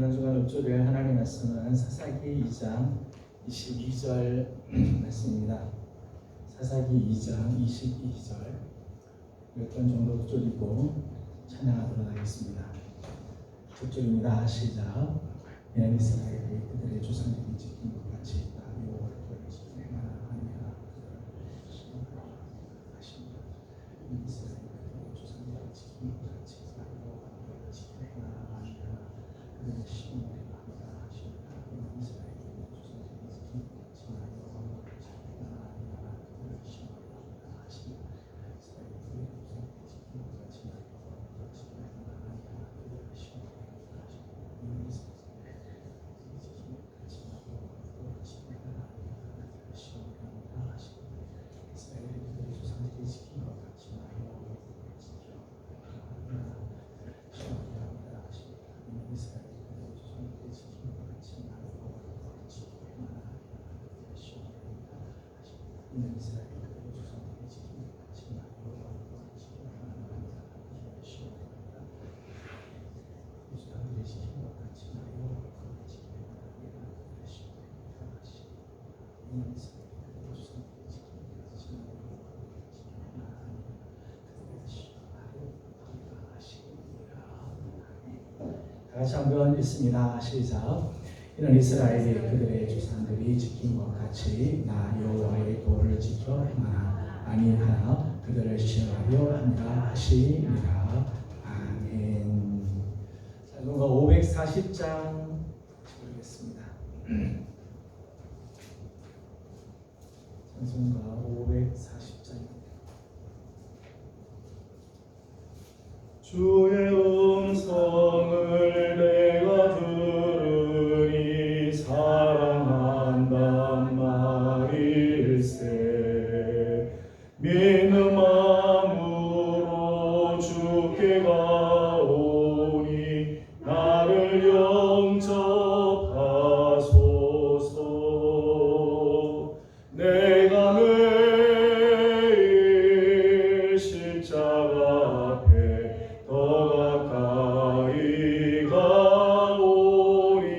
오늘 한 주간 읊조릴 하나님 말씀은 사사기 2장 22절 말씀입니다. 사사기 2장 22절 몇 번 정도 읊조리고 찬양하도록 하겠습니다. 읊조립니다. 시작. 이는 이스라엘이 그들의 조상들이 지킨 것 같이 나 여호와를 지키는 하나님이라 하십니다. 이스라엘이 그들의 조상들이 지킨 것 같이 나 여호와를 지키는 하나님이라 그들의 시험을 합니다 하십니다. 이스라엘이 그들의 조상들이 지킨 것 같이 나 여호와를 지키는 하나님이라 그들의 시험을 합니다 하십니다. 이스라엘이 그들의 조상들이 지킨 것 같이 나 여호와를 지키는 하나님이라 그들의 시험을 합니다 하십니다. 다같이 한번 읽습니다. 시작. 이는 이스라엘이 그들의 조상들이 지킨 것 같이 나 여호와의 도를 지켜 행하나 아니하나 그들을 시험하려 합니다 하시니라. 아멘. 찬송가 540장 부르겠습니다. 찬송가 540장. 주의 음성을 내가 들으니 사랑한단 말일세. 믿는 마음으로 주께 가오니 나를 영접하소서. 내가 매일 십자가 앞에 더 가까이 가오니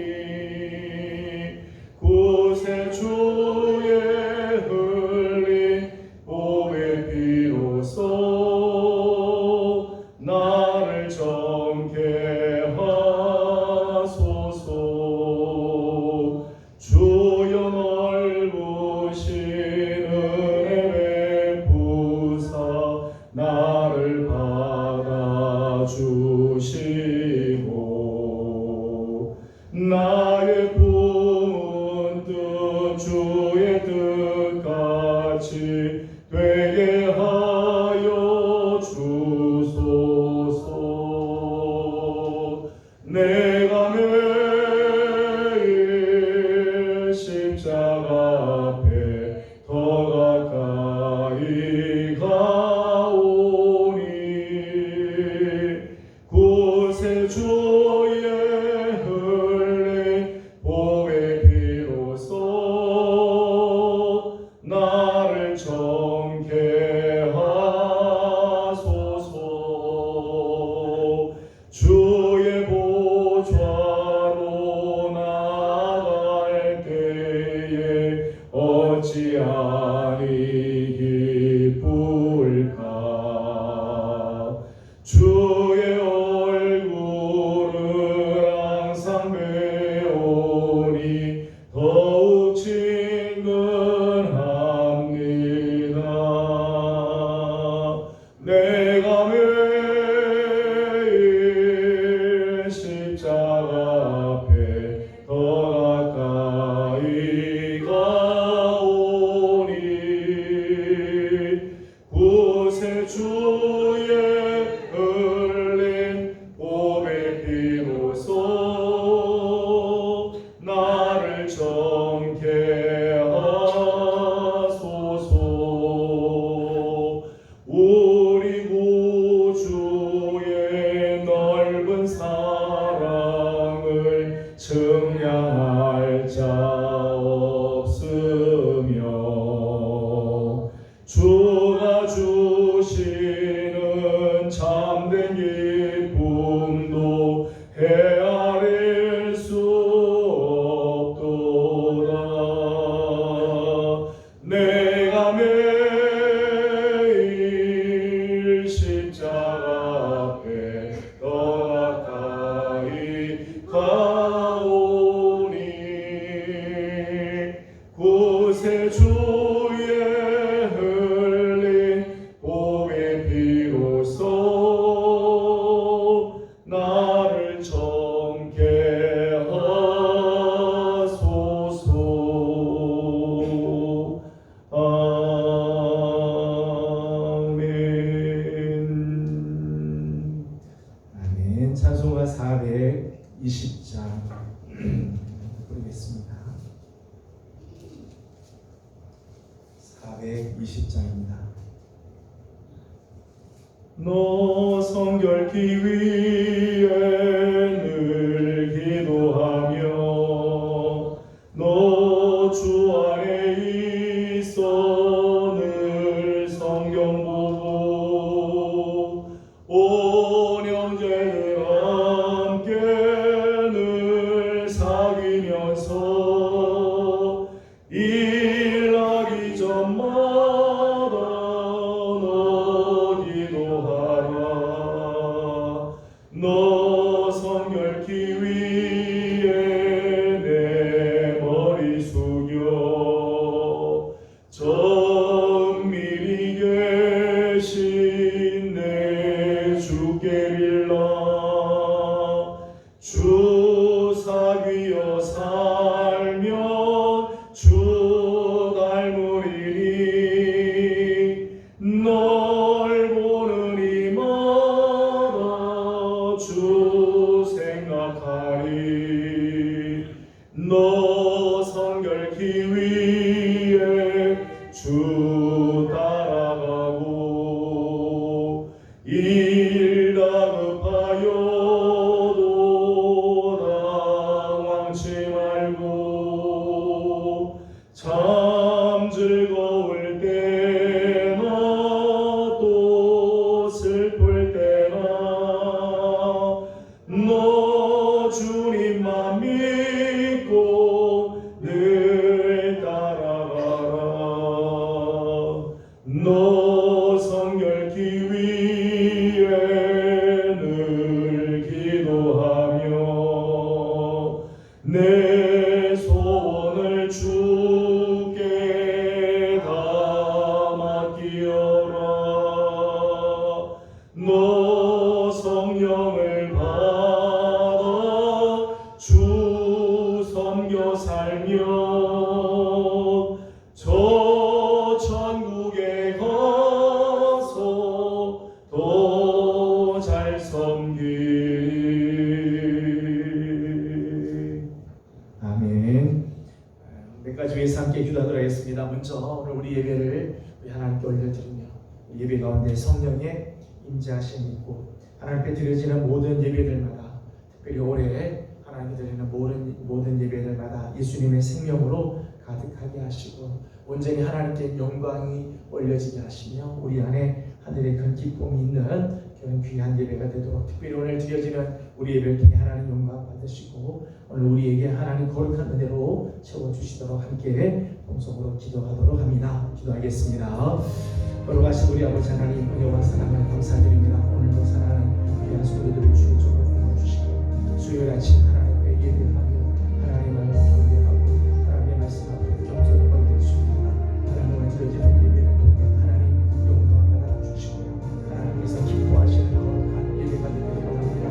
이곳에 주의 흘린 복의 피로써 나를 정케 하소서. 아멘. 아멘. 찬송가 420장 부르겠습니다. 420장입니다. 너 성결기 위에 늘 기도하며 너 주 안에 있어 늘 성경 보고 온 형제들 함께 늘 사귀면서 일하기 전마다 너 기도하라. 너 성결기 위에 내 머리 숙여 저 은밀히 계신 내 주께 빌라. 주 사귀어 살면 주 닮으리니 널 보는 이마다 주 생각하리. 너 성결기 위에 주 따라가고 일 다급하여도 당황치 말고 참 즐거울 때나 또 슬플 때나 너 주님만 믿고 늘 따라가라. 너 성결기 위에 늘 기도하며 내 소원을 주께 다 맡기어라. 너 성령을 받아 주 섬겨 살며 저 천국에 가서 더 잘 섬기리. 아멘. 몇 가지 위해서 함께 기도하도록 하겠습니다. 먼저 오늘 우리 예배를 우리 하나님께 올려드리며 예배 가운데 성령의 임재하심이 있고 하나님 앞에 드려지는 모든 예배들마다 특별히 올해 하나님께 드리는 모든 예배들마다 예수님의 생명으로 가득하게 하시고 온전히 하나님께 영광이 올려지게 하시며 우리 안에 하늘의 큰 기쁨이 있는 그런 귀한 예배가 되도록 특별히 오늘 드려지는 우리 예배를 통해 하나님 영광 받으시고 오늘 우리에게 하나님 거룩한 은혜로 채워주시도록 함께 동성으로 기도하도록 합니다. 기도하겠습니다. 거룩하신 우리 아버지 하나님 은혜와 사랑을 감사드립니다. 오늘도 사랑하는 귀한 소리들을 주의 종으로 나눠주시고 수요일 아침 하나님 앞에 예배하며 하나님을 경배하고 하나님의 말씀 앞에 겸손히 얹으십니다. 하나님을 드려지는 예배를 통해 하나님 영광 받아주시고 하나님께서 기뻐하시는 거룩한 예배가 되기를 원합니다.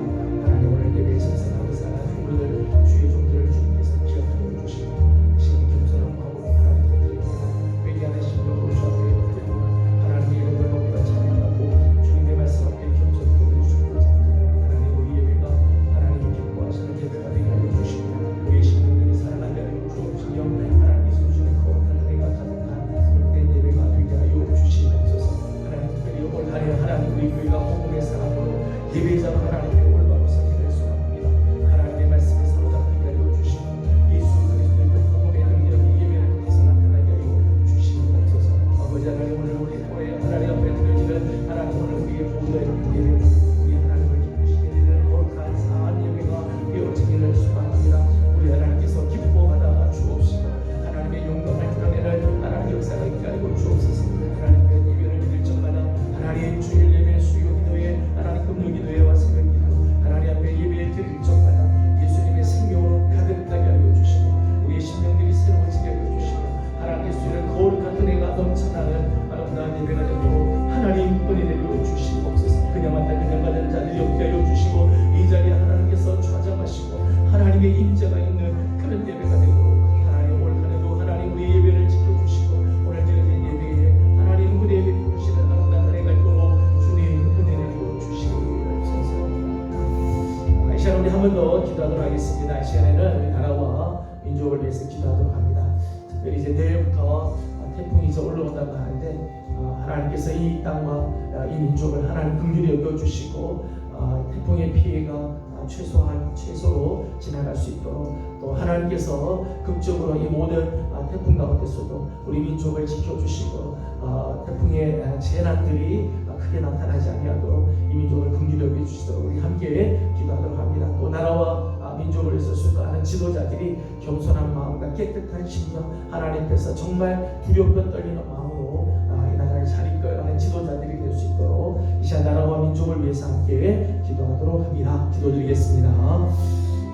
하나님 오늘 예배에 참석하고 사랑하는 우리들 주의 종들을 주님께서 기억하여 주시고 신이 겸손한 마음으로 하나님께 드리며 회개하는 심령으로 주 앞에 엎드리고 하나님의 이름을 높여 찬양하고 주님의 말씀 앞에 겸손히 엎드리시고자 하나님 우리 예배가 하나님이 기뻐하시는 예배가 되게 하여 주시고 예배가 되도록 하나님 은혜 내려 주시옵소서. 그냥 왔다 그냥 가는 자들이 없게 하여 주시고 이 자리에 하나님께서 좌정하시고 하나님의 임재가 있는 그런 예배가 되도록 하나님 올 한해도 하나님 우리 예배를 지켜주시고 오늘 드려진 예배에 하나님 은혜 베푸시는 아름다운 은혜가 있도록 주님 은혜 내려 주시옵소서. 이 시간 우리 한 번 더 기도하도록 하겠습니다. 이 시간에는 우리 나라와 민족을 위해서 기도하도록 합니다. 특별히 이제 내일부터 태풍이 이제 올라온다고 하는데 하나님께서 이 땅과 이 민족을 하나님 긍휼히 여겨주시고 태풍의 피해가 최소로 지나갈 수 있도록 또 하나님께서 극적으로 이 모든 태풍 가운데서도 우리 민족을 지켜주시고 태풍의 재난들이 크게 나타나지 아니하도록 이 민족을 긍휼히 여겨주시도록 우리 함께 기도하도록 합니다. 또 나라와 민족을 위해서 수고하는 지도자들이 겸손한 마음과 깨끗한 심령 하나님께서 정말 두렵고 떨리는 마음으로 이 나라를 잘 이끌어가는 지도자들이 될 수 있도록 이 시간 나라와 민족을 위해서 함께 기도하도록 합니다. 기도드리겠습니다.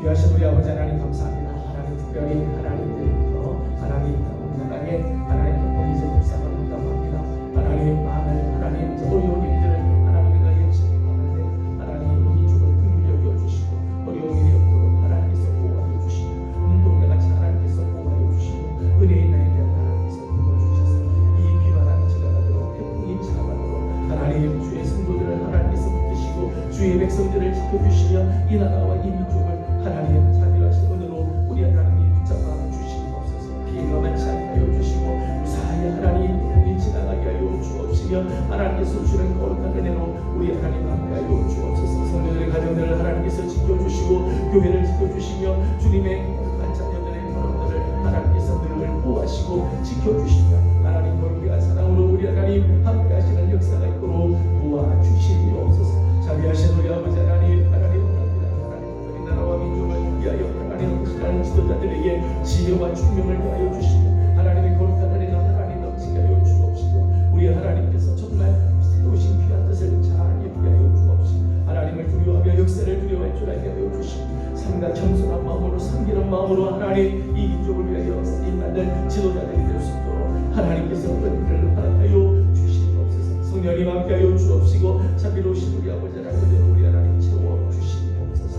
귀하신 우리 아버지 하나님 감사합니다. 하나님 특별히 하나님들부터 하나님 나라에 하나님 태풍이 이제 불쌍을 한다고 합니다. 하나님 많은 하나님 이제 어려운 일들을 하나님과 예측 가운데 하나님 이 민족을 긍휼히 여겨주시고 어려운 일이 없도록 하나님께서 보호하여 주시고 운동과 같이 하나님께서 보호하여 주시고 은혜 있는 에 대한 하나님께서 도와주셔서 이 비바람이 지나가도록 태풍이 지나가도록 하나님 주의 성도들을 하나님께서 붙드시고 주의 백성들을 지켜주시며 이 나라와 이 민족을 하나님 자비하신 은혜로 우리 하나님이 붙잡아 주시옵소서. 피해가 많지 않게 하여 주시고 무사히 하나님 태풍이 지나가게 하여 주옵시며 하나님께서 주는 거룩한 은혜로 우리 하나님 함께 하여 주옵소서. 성도들의 가정들을 하나님께서 지켜주시고 교회를 지켜주시며 주님의 거룩한 자녀들의 여러분들을 하나님께서 늘 보호하시고 지켜주시며 하나님 거룩한 사랑으로 우리 하나님 함께 하시는 역사가 있도록 도와주시옵소서. 자비하신 우리 아버지 하나님 원합니다. 하나님 우리 나라와 민족을 위하여 하나님 하시는 지도자들에게 지혜와 총명을 더하여 주시고 하나님의 거룩한 은혜는 하나님 넘치게 하여 주옵시고 우리 하나님께서 정말 새로우신 귀한 뜻을 잘 이루게 하여 주옵시고 하나님을 두려워하며 역사를 두려워할 줄 알게 하여 주시고 삶과 겸손한 마음으로 섬기는 마음으로 하나님 이 민족을 위하여 쓰임받는 지도자들이 될 수 있도록 하나님께서 은혜를 허락하여 주시옵소서. 성령님 함께하여 주옵시고 자비로우신 우리 아버지 하나님 우리 하나님 채워주시옵소서.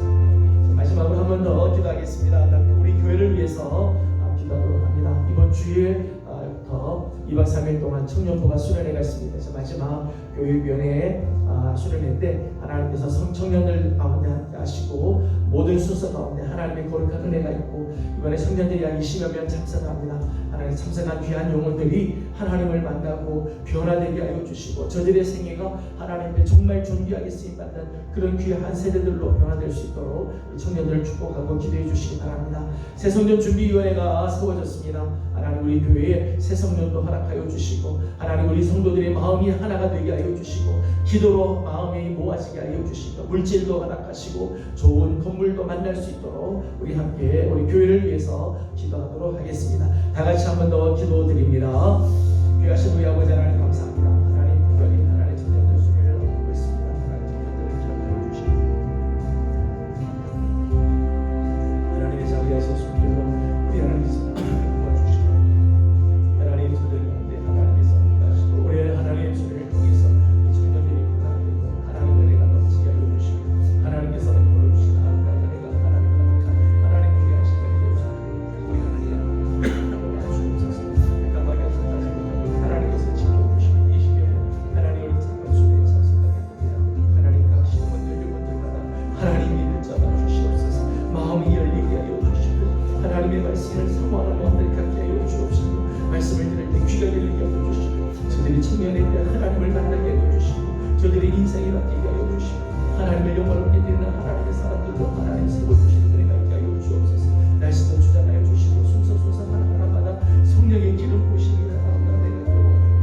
마지막으로 한 번 더 기도하겠습니다. 우리 교회를 위해서 기도하도록 합니다. 이번 주에부터 2박 3일 동안 청년부가 수련회가 있습니다. 마지막 교육위원회에 수련회인데 하나님께서 청년들 가운데 함께 하시고 모든 순서 가운데 하나님의 거룩한 은혜가 있고 이번에 청년들이 한 20여 명 참석합니다. 하나님 참석한 귀한 영혼들이 하나님을 만나고 변화되게 하여 주시고 저들의 생애가 하나님께 정말 존귀하게 쓰임받는 그런 귀한 세대들로 변화될 수 있도록 청년들을 축복하고 기도해 주시기 바랍니다. 새성년 준비위원회가 세워졌습니다. 하나님 우리 교회에 새성년도 허락하여 주시고 하나님 우리 성도들의 마음이 하나가 되게 하여 주시고 기도로 마음이 모아지게 하여 주시고 물질도 허락하시고 좋은 건물도 만날 수 있도록 우리 함께 우리 교회를 위해서 기도하도록 하겠습니다. 다 같이 한 번 더 기도드립니다. 귀하신 우리 아버지 하나님 감사합니다. 하나님 특별히 하나님의 청년들 수련을 얻고 있습니다. 하나님 청년들을 기억하여 주시고 하나님의 자비하신 손길로 우리 하나님께서 도와주시고 하나님 저들 가운데 하나님께서 하시고 올해 하나님의 소리를 통해서 청년들이 변화되고 하나님의 은혜가 넘치게 하여 주시고 하나님께서 걸어주신 하나님의 은혜가 하나님 가득한 하나님 귀한 시간이 되어주시고 우리 하나님 도와주옵소서. 깜빡이 없었다 하나님께서 지켜주시고 20여 명 하나님을 참관 수련에 참석하게 됩니다. 하나님 각 신문들 영혼들마다 하나님이 붙잡아 주시옵소서. 마음이 열리게 하여 주시고 하나님의 말씀을 사모하는 마음을 갖게 하여 주옵시고 말씀을 들을 때 귀가 열리게 하여 주시고 저들이 청년에 대한 하나님을 만나게 하여 주시고 저들의 인생이 바뀌게 하여 주시고 하나님을 영원롭게 되는 하나님의 사람들도 하나님 세워주시는 은혜가 있게 하여 주옵소서. 날씨도 주장하여 주시고 순서 하나하나마다 성령의 기름 부으심이 나타나는 데가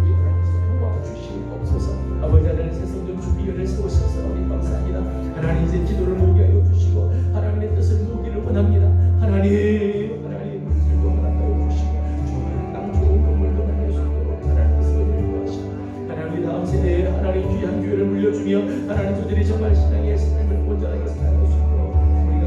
우리 하나님께서 도와주시옵소서. 아버지 하나님 새성전 준비위원회를 세우셔서 우리 감사합니다. 하나님 이제 기도를 모게 하여 주시고 하나님의 뜻을 모기를 원합니다. 하나님 물질도 허락하여 주시고 좋은 땅 좋은 건물도 만날 수 있도록 하나님께서 은혜를 구하시고 하나님 다음 세대에 하나님 귀한 교회를 물려주며 하나님 저들이 정말 신앙의 삶을 온전하게 살아갈 수 있도록 우리가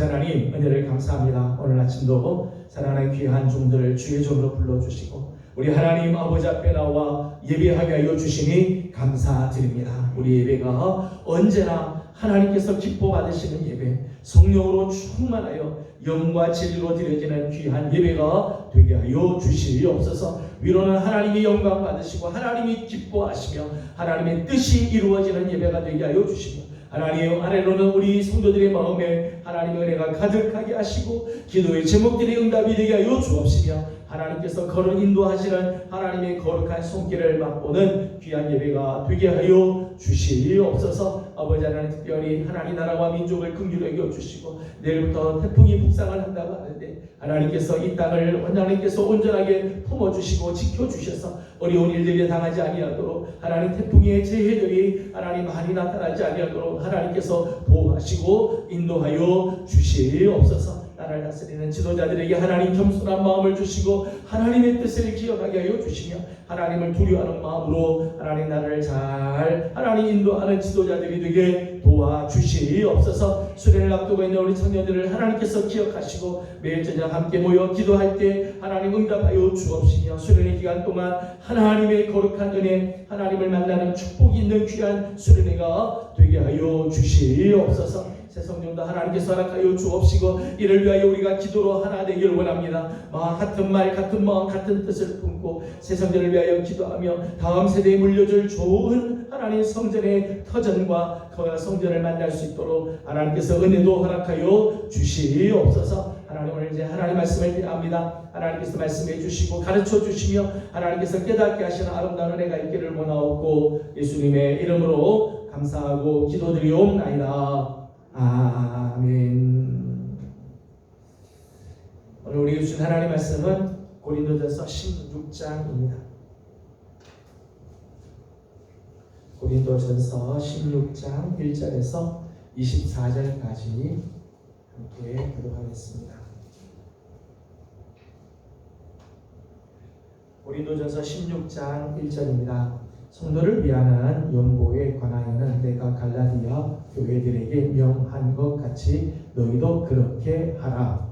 하나님 은혜를 감사합니다. 오늘 아침도 사랑하는 귀한 종들을 주의 종으로 불러주시고 우리 하나님 아버지 앞에 나와 예배하게 하여 주시니 감사드립니다. 우리 예배가 언제나 하나님께서 기뻐 받으시는 예배, 성령으로 충만하여 영과 진리로 드려지는 귀한 예배가 되게 하여 주시옵소서. 위로는 하나님이 영광 받으시고 하나님이 기뻐하시며 하나님의 뜻이 이루어지는 예배가 되게 하여 주시며 하나님 아래로는 우리 성도들의 마음에 하나님의 은혜가 가득하게 하시고 기도의 제목들이 응답이 되게 하여 주옵시며 하나님께서 걸어 인도하시는 하나님의 거룩한 손길을 맛보는 귀한 예배가 되게 하여 주시옵소서. 아버지 하나님 특별히 하나님 나라와 민족을 긍휼히 여겨주시고 내일부터 태풍이 북상을 한다고 하는데 하나님께서 이 땅을 하나님께서 온전하게 품어주시고 지켜주셔서 어려운 일들이 당하지 아니하도록 하나님 태풍의 재해들이 하나님 많이 나타나지 아니하도록 하나님께서 보호하시고 인도하여 주시옵소서. 나라를 다스리는 지도자들에게 하나님 겸손한 마음을 주시고 하나님의 뜻을 기억하게 하여 주시며 하나님을 두려워하는 마음으로 하나님 나라를 잘 하나님 인도하는 지도자들이 되게 도와주시옵소서. 수련을 앞두고 있는 우리 청년들을 하나님께서 기억하시고 매일 저녁 함께 모여 기도할 때 하나님 응답하여 주옵시며 수련의 기간 동안 하나님의 거룩한 은혜 하나님을 만나는 축복이 있는 귀한 수련회가 되게 하여 주시옵소서. 새 성령도 하나님께서 허락하여 주옵시고 이를 위하여 우리가 기도로 하나 되기를 원합니다. 같은 말 같은 마음 같은 뜻을 품고 새 성전을 위하여 기도하며 다음 세대에 물려줄 좋은 하나님 성전의 터전과 그 성전을 만날 수 있도록 하나님께서 은혜도 허락하여 주시옵소서. 하나님 오늘 이제 하나님 말씀을 대합니다. 하나님께서 말씀해 주시고 가르쳐 주시며 하나님께서 깨닫게 하시는 아름다운 은혜가 있기를 원하옵고 예수님의 이름으로 감사하고 기도드리옵나이다. 아멘. 오늘 우리에게 주신 하나님의 말씀은 고린도전서 16장입니다. 고린도전서 16장 1절에서 24절까지 함께 교독하겠습니다. 고린도전서 16장 1절입니다. 성도를 위하는 연보에 관하여는 내가 갈라디아 교회들에게 명한 것 같이 너희도 그렇게 하라.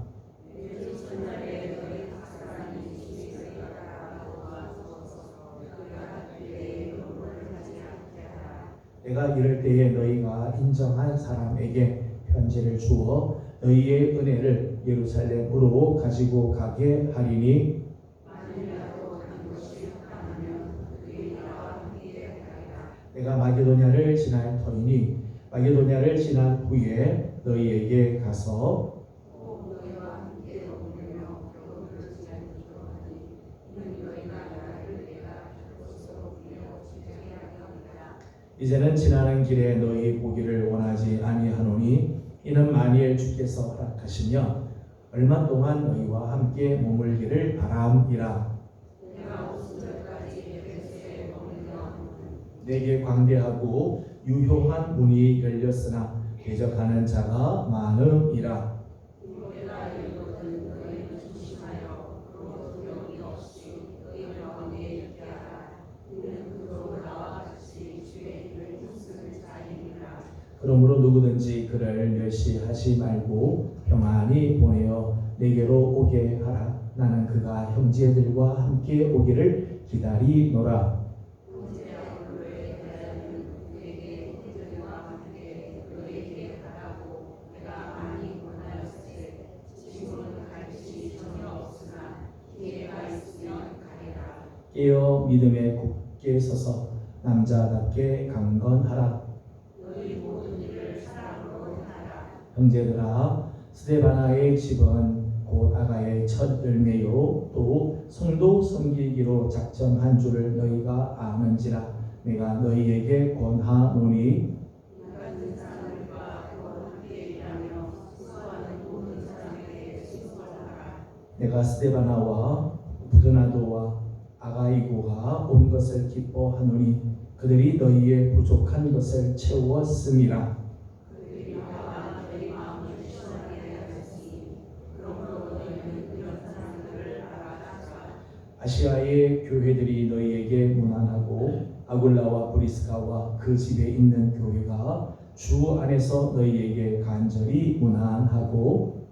내가 이럴 때에 너희가 인정한 사람에게 편지를 주어 너희의 은혜를 예루살렘으로 가지고 가게 하리니 내가 마게도냐를 지날 터이니 마게도냐를 지난 후에 너희에게 가서 이제는 지나는 길에 너희 보기를 원하지 아니하노니 이는 만일 주께서 허락하시며 얼마 동안 너희와 함께 머물기를 바람이라. 내게 광대하고 유효한 문이 열렸으나 대적하는 자가 많음이라. 그러므로 누구든지 그를 멸시하지 말고 평안히 보내어 내게로 오게 하라. 나는 그가 형제들과 함께 오기를 기다리노라. 깨어 믿음에 굳게 서서 남자답게 강건하라. 형제들아, 스데바나의 집은 곧 아가의 첫 열매요 또 성도 섬기기로 작정한 줄을 너희가 아는지라. 내가 너희에게 권하노니 내가 스데바나와 부드나도와 아가이고가 온 것을 기뻐하노니 그들이 너희의 부족한 것을 채웠음이라. 아시아의 교회들이 너희에게 문안하고 아굴라와 브리스가와 그 집에 있는 교회가 주 안에서 너희에게 간절히 문안하고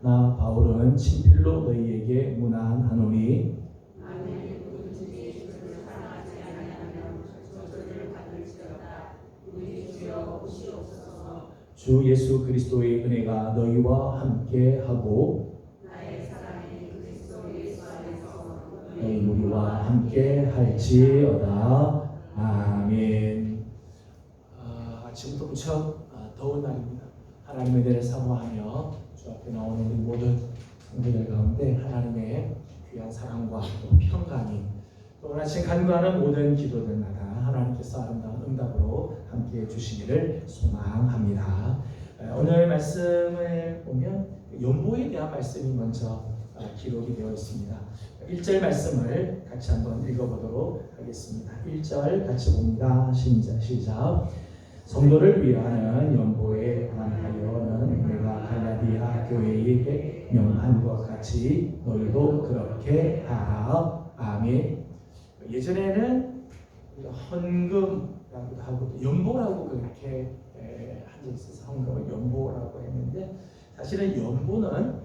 나 바울은 친필로 너희에게 문안하노니 주 예수 그리스도의 은혜가 너희와 함께 하고 너희 우리와 함께 할지어다. 아멘. 아침부터 무척 더운 날입니다. 하나님의 은혜를 사모하며 주 앞에 나오는 우리 모든 성도들 가운데 하나님의 귀한 사랑과 또 평강이 또 오늘 아침 간구하는 모든 기도들마다 하나님께서 아름다운 응답으로 함께해 주시기를 소망합니다. 오늘 말씀을 보면 연보에 대한 말씀이 먼저 기록이 되어 있습니다. 1절 말씀을 같이 한번 읽어보도록 하겠습니다. 1절 같이 봅니다. 시작. 성도를 위하는 연보에 관하여는 내가 갈라디아 교회에게 명한 것 같이 너희도 그렇게 하라. 아멘. 예전에는 헌금이라고도 하고 연보라고 그렇게 한적 있어서 헌금을 연보라고 했는데 사실은 연보는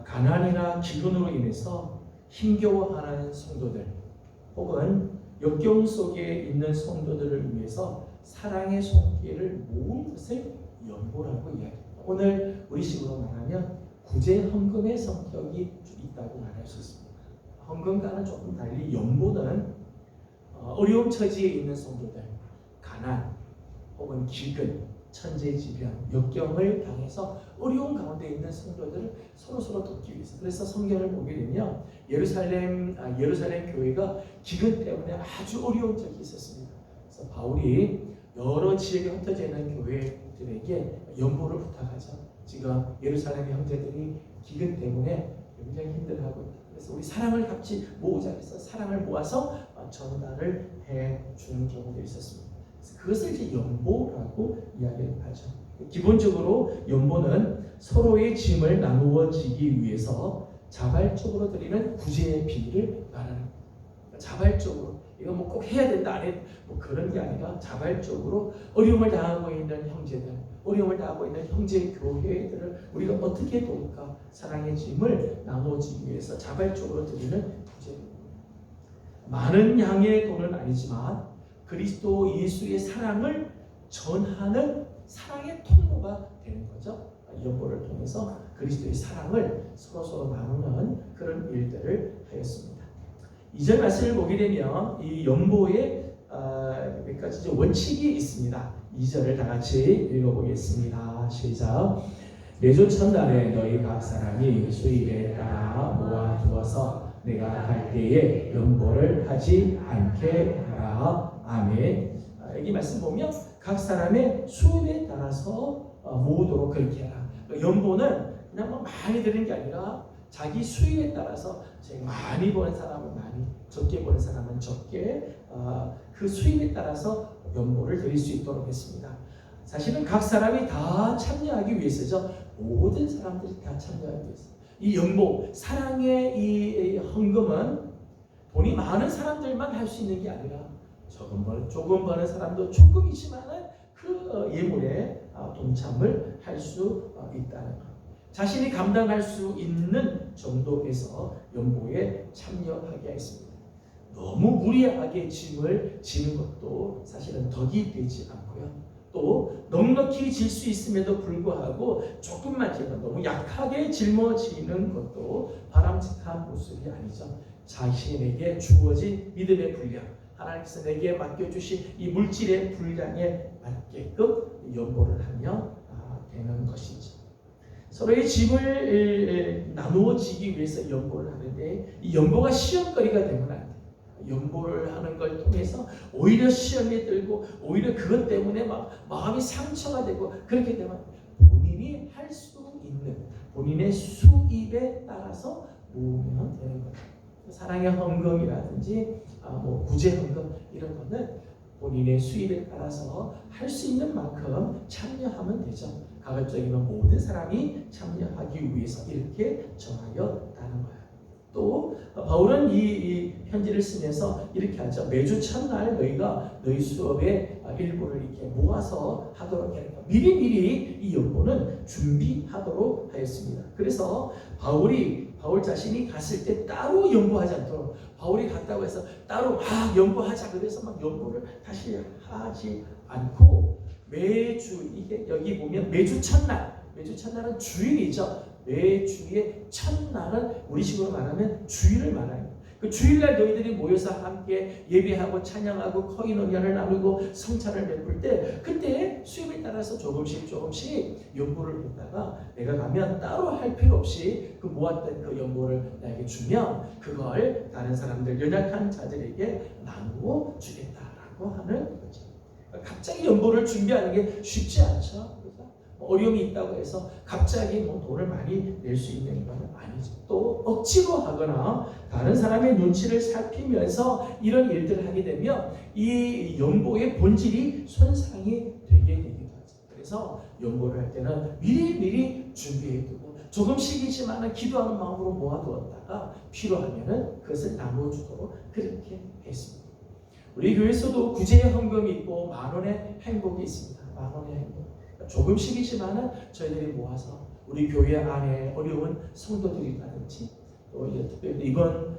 가난이나 기근으로 인해서 힘겨워하는 성도들 혹은 역경 속에 있는 성도들을 위해서 사랑의 손길을 모은 것을 연보라고 이야기합니다. 오늘 우리식으로 말하면 구제 헌금의 성격이 있다고 말할 수 있습니다. 헌금과는 조금 달리 연보는 어려운 처지에 있는 성도들, 가난 혹은 기근, 천재지변, 역경을 당해서 어려운 가운데 있는 성도들을 서로 돕기 위해서. 그래서 성경을 보게 되면 예루살렘 교회가 기근 때문에 아주 어려운 적이 있었습니다. 그래서 바울이 여러 지역에 흩어져 있는 교회들에게 연보를 부탁하죠. 지금 예루살렘 형제들이 기근 때문에 굉장히 힘들어하고 있다. 그래서 우리 사랑을 같이 모으자 해서 사랑을 모아서 전달을 해주는 경우도 있었습니다. 그것을 이제 연보라고 이야기를 하죠. 기본적으로 연보는 서로의 짐을 나누어지기 위해서 자발적으로 드리는 구제의 비를 말하는 겁니다. 자발적으로 이거 뭐 꼭 해야 된다 안 해 뭐 그런 게 아니라 자발적으로 어려움을 당하고 있는 형제들, 어려움을 당하고 있는 형제 교회들을 우리가 어떻게 도울까? 사랑의 짐을 나누어지기 위해서 자발적으로 드리는 구제입니다. 많은 양의 돈은 아니지만 그리스도 예수의 사랑을 전하는 사랑의 통로가 되는 거죠. 연보를 통해서 그리스도의 사랑을 서로 나누는 그런 일들을 하였습니다. 2절 말씀을 보게 되면 이 연보에 몇 가지 원칙이 있습니다. 2절을 다 같이 읽어보겠습니다. 시작. 내주 첫날에 너희 각 사람이 수입에 따라 모아두어서 내가 갈 때에 연보를 하지 않게 하라. 아멘. 여기 말씀 보면 각 사람의 수입에 따라서 모으도록 그렇게 해라. 연보는 그냥 뭐 많이 드리는 게 아니라 자기 수입에 따라서 많이 버는 사람은 많이, 적게 버는 사람은 적게 그 수입에 따라서 연보를 드릴 수 있도록 했습니다. 사실은 각 사람이 다 참여하기 위해서죠. 모든 사람들이 다 참여하기 위해서. 이 연보, 사랑의 이 헌금은 돈이 많은 사람들만 할 수 있는 게 아니라 조금 버는 사람도 조금이지만은 그 예물에 동참을 할 수 있다는 것. 자신이 감당할 수 있는 정도에서 연보에 참여하게 했습니다. 너무 무리하게 짐을 지는 것도 사실은 덕이 되지 않고요. 또 넉넉히 질 수 있음에도 불구하고 조금만 지면 너무 약하게 짊어지는 것도 바람직한 모습이 아니죠. 자신에게 주어진 믿음의 분량, 하나님께서 내게 맡겨주신 이 물질의 분량에 맞게끔 연보를 하면 되는 것이죠. 서로의 짐을 나누어지기 위해서 연보를 하는데 이 연보가 시험거리가 되면 안 돼요. 연보를 하는 걸 통해서 오히려 시험에 들고 오히려 그것 때문에 막 마음이 상처가 되고 그렇게 되면 본인이 할 수 있는 본인의 수입에 따라서 모으면 되는 거예요. 사랑의 헌금이라든지 구제 헌금 이런 거는 본인의 수입에 따라서 할 수 있는 만큼 참여하면 되죠. 가급적이면 모든 사람이 참여하기 위해서 이렇게 정하였다는 거예요. 또 바울은 이 편지를 쓰면서 이렇게 하죠. 매주 첫날 너희가 너희 수업의 일부를 이렇게 모아서 하도록 해요. 미리미리 이 연보는 준비하도록 하였습니다. 그래서 바울 자신이 갔을 때 따로 연보하지 않도록, 바울이 갔다고 해서 따로 연보하자 그래서 막 연보를 다시 하지 않고 매주, 이게 여기 보면 매주 첫날은 주일이죠. 매주의 첫날은 우리식으로 말하면 주일을 말합니다. 그 주일날 너희들이 모여서 함께 예배하고 찬양하고 코이노니아를 나누고 성찬을 베풀 때, 그때 수요일에 따라서 조금씩 연보를 했다가 내가 가면 따로 할 필요 없이 그 모았던 그 연보를 나에게 주면 그걸 다른 사람들, 연약한 자들에게 나누어 주겠다라고 하는 거죠. 갑자기 연보를 준비하는 게 쉽지 않죠. 어려움이 있다고 해서 갑자기 돈을 많이 낼 수 있는 건 아니죠. 또 억지로 하거나 다른 사람의 눈치를 살피면서 이런 일들을 하게 되면 이 연보의 본질이 손상이 되게 되기도 하죠. 그래서 연보를 할 때는 미리 준비해두고 조금씩이지만 기도하는 마음으로 모아두었다가 필요하면 그것을 나눠주도록 그렇게 했습니다. 우리 교회에서도 구제의 헌금이 있고 만원의 행복이 있습니다. 만원의 행복. 조금씩이지만은 저희들이 모아서 우리 교회 안에 어려운 성도들이라든지 또 특별히 이번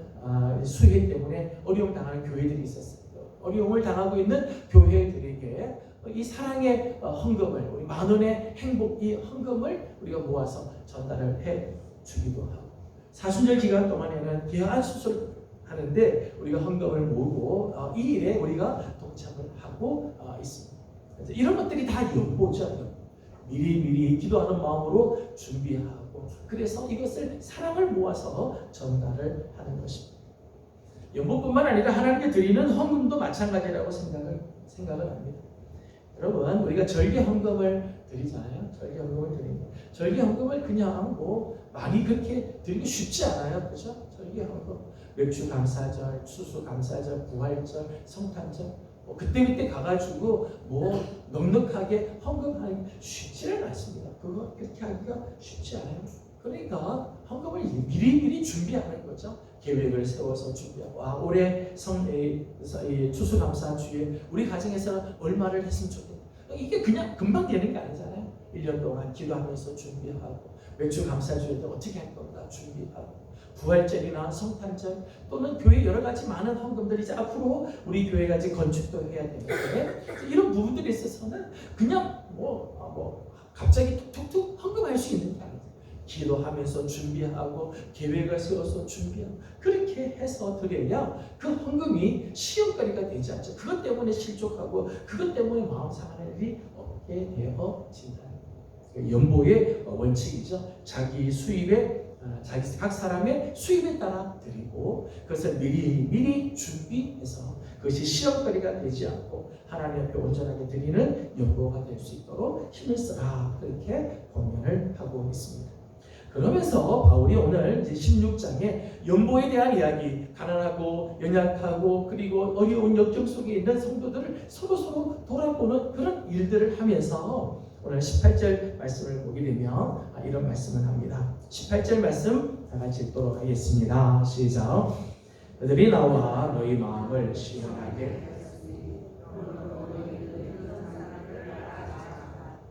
수해 때문에 어려움 당하는 교회들이 있었어요. 어려움을 당하고 있는 교회들에게 이 사랑의 헌금을, 우리 만원의 행복, 이 헌금을 우리가 모아서 전달을 해 주기도 하고, 사순절 기간 동안에는 개안 수술 하는데 우리가 헌금을 모으고 이 일에 우리가 동참을 하고 있습니다. 이런 것들이 다 연보죠. 미리 기도하는 마음으로 준비하고, 그래서 이것을 사랑을 모아서 전달을 하는 것입니다. 연보뿐만 아니라 하나님께 드리는 헌금도 마찬가지라고 생각을 합니다. 여러분, 우리가 절기 헌금을 드리잖아요. 절기 헌금을 드립니다. 절기 헌금을 그냥 많이 그렇게 드리기 쉽지 않아요. 그죠? 절기 헌금, 맥주 감사절, 추수 감사절, 부활절, 성탄절, 그때 가가지고 넉넉하게 헌금하기 쉽지는 않습니다. 그거 그렇게 하기가 쉽지 않아요. 그러니까 헌금을 미리 준비하는 거죠. 계획을 세워서 준비하고, 올해 추수감사주에 우리 가정에서 얼마를 했으면 좋겠다. 이게 그냥 금방 되는 게 아니잖아요. 1년 동안 기도하면서 준비하고, 맥주 감사주에도 어떻게 할 건가 준비하고, 부활절이나 성탄절 또는 교회 여러 가지 많은 헌금들이 이제 앞으로 우리 교회가 이제 건축도 해야 되는데, 이런 부분들에 있어서는 그냥 갑자기 툭툭 헌금할 수 있는 게 아니에요. 기도하면서 준비하고 계획을 세워서 준비하고 그렇게 해서 드려야 그 헌금이 시험거리가 되지 않죠. 그것 때문에 실족하고 그것 때문에 마음 상하는 일이 없게 되어진다. 연보의 원칙이죠. 자기 수입에 각 사람의 수입에 따라 드리고 그것을 미리 준비해서 그것이 시험거리가 되지 않고 하나님 앞에 온전하게 드리는 연보가 될 수 있도록 힘을 써라, 그렇게 권면을 하고 있습니다. 그러면서 바울이 오늘 16장에 연보에 대한 이야기, 가난하고 연약하고 그리고 어려운 역경 속에 있는 성도들을 서로 돌아보는 그런 일들을 하면서 오늘 18절 말씀을 보게 되면 이런 말씀을 합니다. 18절 말씀 다 같이 읽도록 하겠습니다. 시작. 너희들이 나와 너희 마음을 시원하게.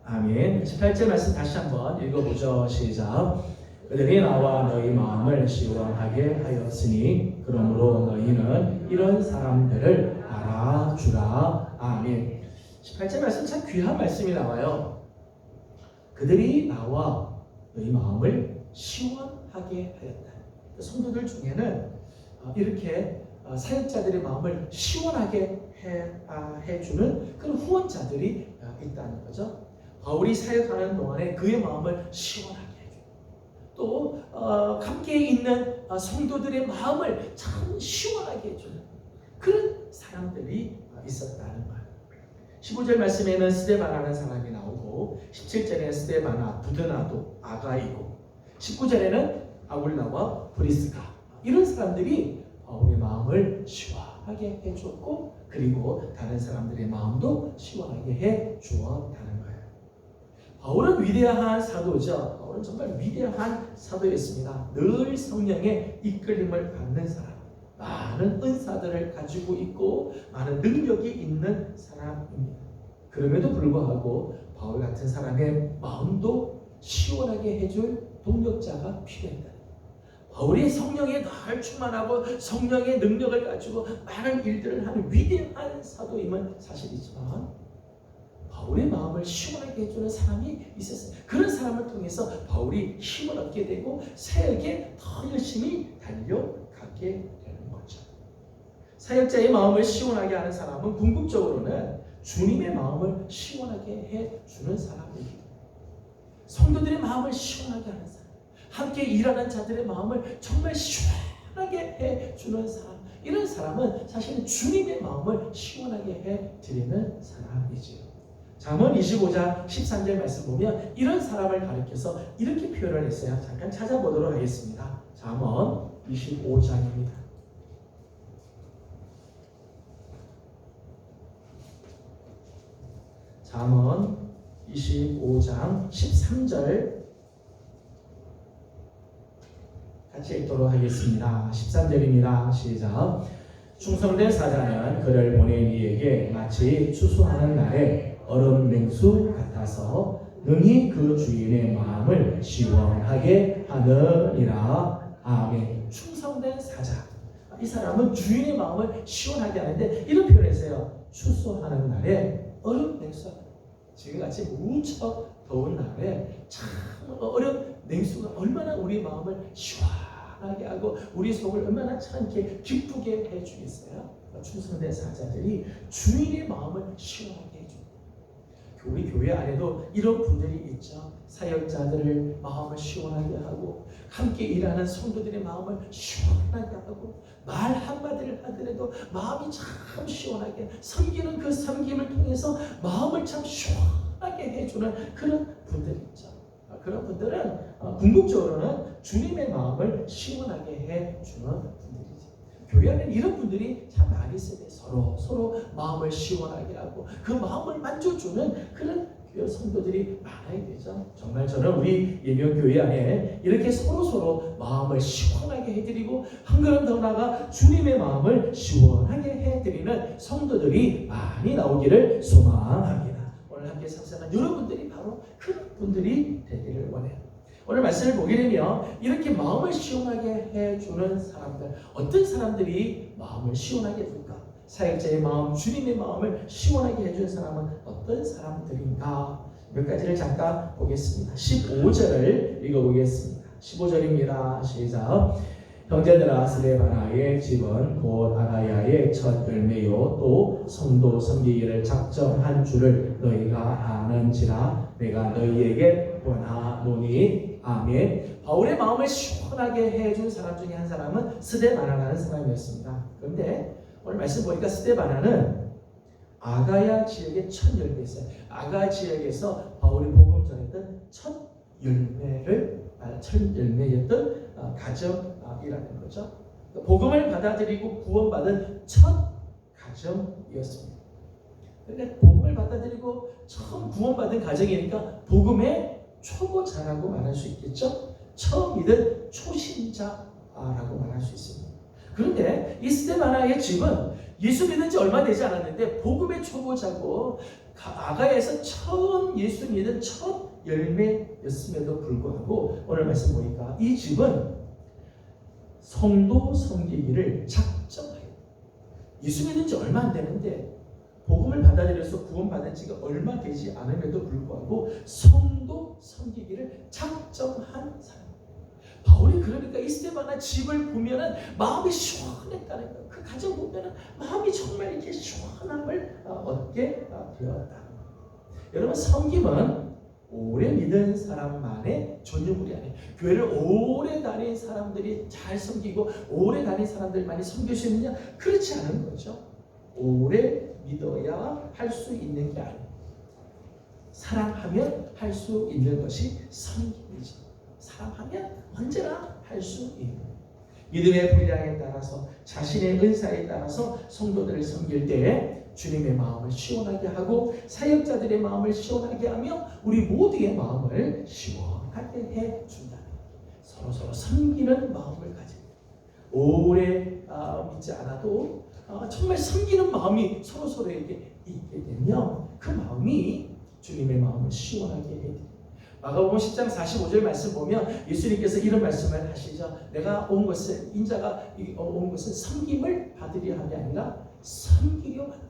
아멘. 18절 말씀 다시 한번 읽어보죠. 시작. 그들이 나와 너희 마음을 시원하게 하였으니 그러므로 너희는 이런 사람들을 알아주라. 아멘. 18절 말씀 참 귀한 말씀이 나와요. 그들이 나와 너희 마음을 시원하게 하였다. 성도들 중에는 이렇게 사역자들의 마음을 시원하게 해주는 그런 후원자들이 있다는 거죠. 바울이 사역하는 동안에 그의 마음을 시원하게 해줘요. 또 함께 있는 성도들의 마음을 참 시원하게 해주는 그런 사람들이 있었다는 거예요. 15절 말씀에는 스데바나라는 사람이 나오고 17절에는 스데바나, 부드나도, 아가이고 19절에는 아굴라와 브리스가, 이런 사람들이 바울의 마음을 시원하게 해줬고 그리고 다른 사람들의 마음도 시원하게 해주었다는 거예요. 바울은 위대한 사도죠. 바울은 정말 위대한 사도였습니다. 늘 성령의 이끌림을 받는 사람, 많은 은사들을 가지고 있고 많은 능력이 있는 사람입니다. 그럼에도 불구하고 바울 같은 사람의 마음도 시원하게 해줄 동력자가 필요했다. 바울이 성령에 늘 충만하고 성령의 능력을 가지고 많은 일들을 하는 위대한 사도임은 사실이지만 바울의 마음을 시원하게 해주는 사람이 있었어요. 그런 사람을 통해서 바울이 힘을 얻게 되고 사역에 더 열심히 달려가게 되는 거죠. 사역자의 마음을 시원하게 하는 사람은 궁극적으로는 주님의 마음을 시원하게 해주는 사람입니다. 성도들의 마음을 시원하게 하는 사람, 함께 일하는 자들의 마음을 정말 시원하게 해주는 사람, 이런 사람은 사실은 주님의 마음을 시원하게 해드리는 사람이지요. 잠언 25장 13절 말씀 보면 이런 사람을 가리켜서 이렇게 표현을 했어요. 잠깐 찾아보도록 하겠습니다. 잠언 25장입니다. 잠언 25장 13절 같이 읽도록 하겠습니다. 13절입니다. 시작. 충성된 사자는 그를 보낸 이에게 마치 추수하는 날에 얼음 냉수 같아서 능히 그 주인의 마음을 시원하게 하느니라. 아멘. 충성된 사자, 이 사람은 주인의 마음을 시원하게 하는데 이런 표현을 했어요. 추수하는 날에 얼음 냉수, 지금같이 무척 더운 날에 참 얼음 냉수가 얼마나 우리 마음을 시원하게 하고 우리 속을 얼마나 참 이렇게 기쁘게 해주겠어요. 충성된 사자들이 주인의 마음을 시원하게 해줍니다. 우리 교회 안에도 이런 분들이 있죠. 사역자들을 마음을 시원하게 하고 함께 일하는 성도들의 마음을 시원하게 하고 말 한마디를 하더라도 마음이 참 시원하게 섬기는 그 섬김을 통해서 마음을 참 시원하게 해주는 그런 분들이 있죠. 그런 분들은 궁극적으로는 주님의 마음을 시원하게 해주는 분들이죠. 교회 안에 이런 분들이 참 많이 있어요. 서로 마음을 시원하게 하고 그 마음을 만져주는 그런 성도들이 많아야 되죠. 정말 저는 우리 예명교회 안에 이렇게 서로 마음을 시원하게 해드리고 한 걸음 더 나아가 주님의 마음을 시원하게 해드리는 성도들이 많이 나오기를 소망합니다. 오늘 함께 상상한 여러분들이 바로 그런 분들이 되기를 원해요. 오늘 말씀을 보게 되면 이렇게 마음을 시원하게 해주는 사람들, 어떤 사람들이 마음을 시원하게 해줄까? 사역자의 마음, 주님의 마음을 시원하게 해준 사람은 어떤 사람들인가? 몇 가지를 잠깐 보겠습니다. 15절을 읽어보겠습니다. 15절입니다. 시작. 형제들아, 스데바나의 집은 곧 아가야의 첫 열매요 또 성도 섬기기를 작정한 줄을 너희가 아는지라 내가 너희에게 권하노니. 아멘. 바울의 마음을 시원하게 해준 사람 중에 한 사람은 스데바나라는 사람이었습니다. 그런데 오늘 말씀 보니까 스데바나는 아가야 지역의 첫 열매였어요. 아가 지역에서 바울이 복음 전했던 첫 열매였던 가정이라는 거죠. 복음을 받아들이고 구원받은 첫 가정이었습니다. 그런데 복음을 받아들이고 처음 구원받은 가정이니까 복음의 초보자라고 말할 수 있겠죠. 처음 믿은 초신자라고 말할 수 있습니다. 그런데 이 스데바나의 집은 예수 믿은 지 얼마 되지 않았는데 복음의 초보자고 아가야에서 처음 예수 믿은 첫 열매였음에도 불구하고 오늘 말씀 보니까 이 집은 성도 섬기기를 작정해요. 예수 믿은 지 얼마 안 되는데 복음을 받아들여서 구원받은 지가 얼마 되지 않음에도 불구하고 성도 섬기기를 작정한 사람. 바울이 그러니까 이 스데바나 집을 보면은 마음이 시원했다는 거예요. 그 가정 보면은 마음이 정말 이렇게 시원함을 얻게 되었다. 여러분, 섬김은 오래 믿은 사람만의 전유물이 아니에요. 교회를 오래 다닌 사람들이 잘 섬기고 오래 다닌 사람들만이 섬길 수 있느냐? 그렇지 않은 거죠. 오래 믿어야 할 수 있는 게 아니에요. 사랑하면 할 수 있는 것이 섬김이죠. 사랑하면 언제나 할 수 있는 믿음의 분량에 따라서 자신의 은사에 따라서 성도들을 섬길 때 주님의 마음을 시원하게 하고 사역자들의 마음을 시원하게 하며 우리 모두의 마음을 시원하게 해준다. 서로 섬기는 마음을 가지고 오래 믿지 않아도 정말 섬기는 마음이 서로에게 있게 되면 그 마음이 주님의 마음을 시원하게 해줍니다. 마가복음 10장 45절 말씀 보면 예수님께서 이런 말씀을 하시죠. 내가 온 것은 인자가 온 것은 섬김을 받으려 함이 아니라 섬기려 받는.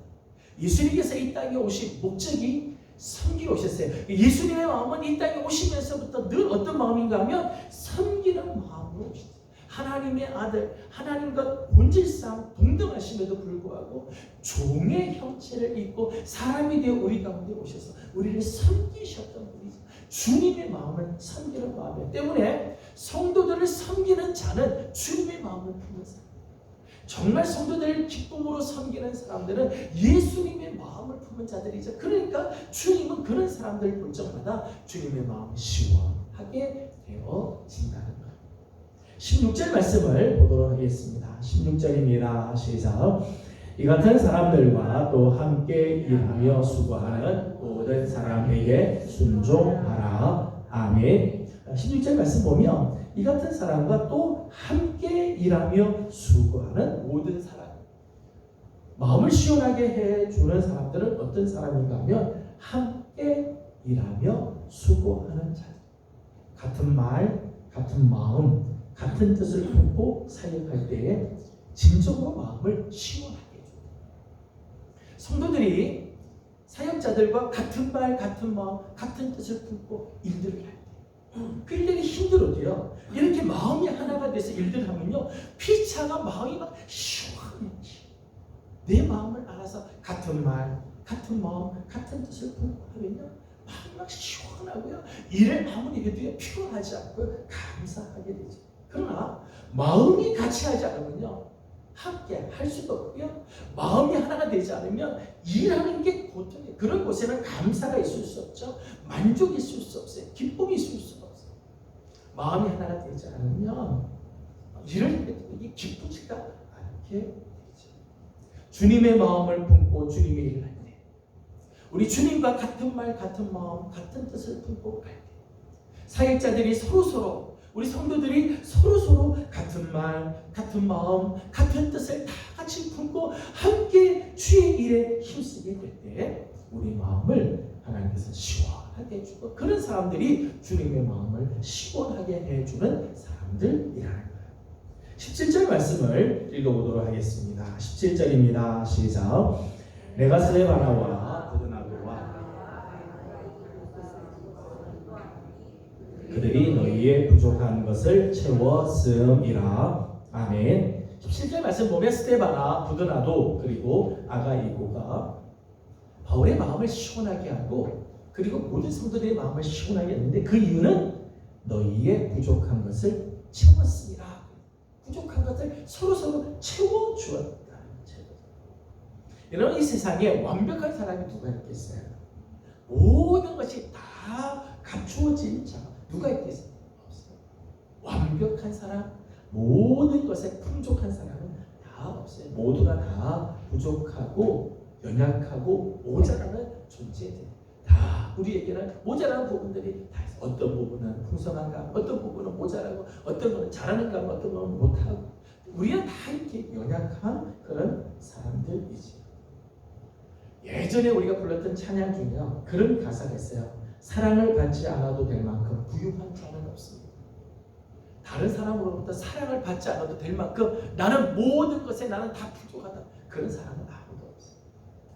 예수님께서 이 땅에 오신 목적이 섬기러 오셨어요. 예수님의 마음은 이 땅에 오시면서부터 늘 어떤 마음인가 하면 섬기는 마음으로 오셨어요. 하나님의 아들, 하나님과 본질상 동등하심에도 불구하고 종의 형체를 입고 사람이 되어 우리 가운데 오셔서 우리를 섬기셨던 분이죠. 주님의 마음을 섬기는 마음이기 때문에 성도들을 섬기는 자는 주님의 마음을 품는 사람. 정말 성도들을 기쁨으로 섬기는 사람들은 예수님의 마음을 품은 자들이죠. 그러니까 주님은 그런 사람들을 볼 적마다 주님의 마음이 시원하게 되어진다는 거예요. 16절 말씀을 보도록 하겠습니다. 16절입니다. 시작. 이 같은 사람들과 또 함께 일하며 수고하는 모든 사람에게 순종하라. 아멘. 16절 말씀 보면 이 같은 사람과 또 함께 일하며 수고하는 모든 사람. 마음을 시원하게 해주는 사람들은 어떤 사람인가 하면 함께 일하며 수고하는 자들. 같은 말, 같은 마음, 같은 뜻을 품고 사역할 때에 진정으로 마음을 시원하게 해줍니다. 성도들이 사역자들과 같은 말, 같은 마음, 같은 뜻을 품고 일들을 할 때 그 일들이 힘들어도요. 이렇게 마음이 하나가 돼서 일들을 하면요. 피차가 마음이 막 시원해지. 내 마음을 알아서 같은 말, 같은 마음, 같은 뜻을 품고 하면요. 마음이 막 시원하고요. 일을 아무리 해도요. 피곤하지 않고 감사하게 되죠. 그러나 마음이 같이 하지 않으면요. 함께 할 수도 없고요. 마음이 하나가 되지 않으면 일하는 게 고통이에요. 그런 곳에는 감사가 있을 수 없죠. 만족이 있을 수 없어요. 기쁨이 있을 수 없어요. 마음이 하나가 되지 않으면 일을 할 때 이게 기쁘지가 않게 되죠. 주님의 마음을 품고 주님의 일을 할 때 우리 주님과 같은 말, 같은 마음, 같은 뜻을 품고 갈 때 사역자들이 서로서로 우리 성도들이 서로서로 같은 말, 같은 마음, 같은 뜻을 다 같이 품고 함께 주의 일에 힘쓰게 될 때 우리 마음을 하나님께서 시원하게 해주고 그런 사람들이 주님의 마음을 시원하게 해주는 사람들이라는 거예요. 17절 말씀을 읽어보도록 하겠습니다. 17절입니다. 시작. 내가 스데바나와 부드나도와 그들이 너희의 부족한 것을 채웠음이라. 아멘. 17절 말씀 보면 스데바나, 부드나도 그리고 아가이고가 바울의 마음을 시원하게 하고 그리고 모든 성도들의 마음을 시원하게 했는데 그 이유는 너희의 부족한 것을 채웠습니다. 부족한 것을 서로서로 채워주었다. 여러분 이 세상에 완벽한 사람이 누가 있겠어요? 모든 것이 다 갖추어진 자 누가 있겠어요? 없어요. 완벽한 사람, 모든 것에 풍족한 사람은 다 없어요. 모두가 다 부족하고 연약하고 모자라는 존재들. 다 우리에게는 모자라는 부분들이 다 있어요. 어떤 부분은 풍성한가, 어떤 부분은 모자라고, 어떤 부분은 잘하는가, 어떤 부분은 못하고. 우리는 다 이렇게 연약한 그런 사람들이지. 예전에 우리가 불렀던 찬양 중에요. 그런 가사가 있어요. 사랑을 받지 않아도 될 만큼 부유한 자는 없습니다. 다른 사람으로부터 사랑을 받지 않아도 될 만큼 나는 모든 것에 나는 다 부족하다. 그런 사람은 아무도 없어요.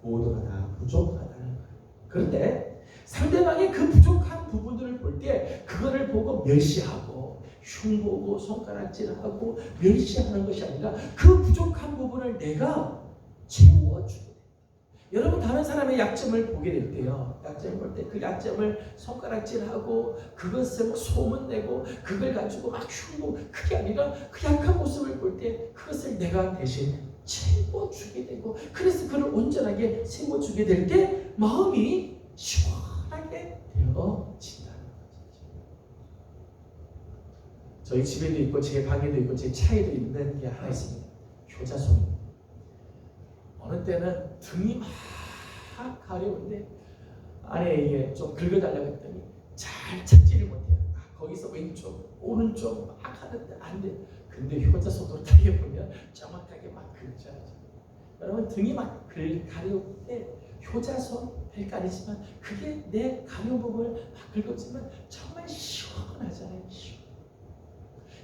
모두가 다 부족하다는 거예요. 그런데 상대방의 그 부족한 부분들을 볼 때 그거를 보고 멸시하고 흉보고 손가락질하고 멸시하는 것이 아니라 그 부족한 부분을 내가 채워주고 여러분 다른 사람의 약점을 보게 될 때요. 약점을 볼 때 그 약점을 손가락질하고 그것을 소문내고 그걸 가지고 막 흉보고 그게 아니라 그 약한 모습을 볼 때 그것을 내가 대신 채워주게 되고 그래서 그를 온전하게 세워주게 될 때 마음이 시원하게 되어진다는 거죠. 저희 집에도 있고 제 방에도 있고 제 차에도 있는 게 하나 있습니다. 효자손. 어느 때는 등이 막 가려운데 안에 이게 좀 긁어달라고 했더니 잘 찾지를 못해요. 거기서 왼쪽, 오른쪽 막 하는데 안 돼. 근데 효자손으로 타게 보면 정확하게 막 긁혀야죠. 여러분 등이 막 가려울 때 효자손 별거 아니지만 그게 내 가려운 부분을 막 긁어주면 정말 시원하잖아요.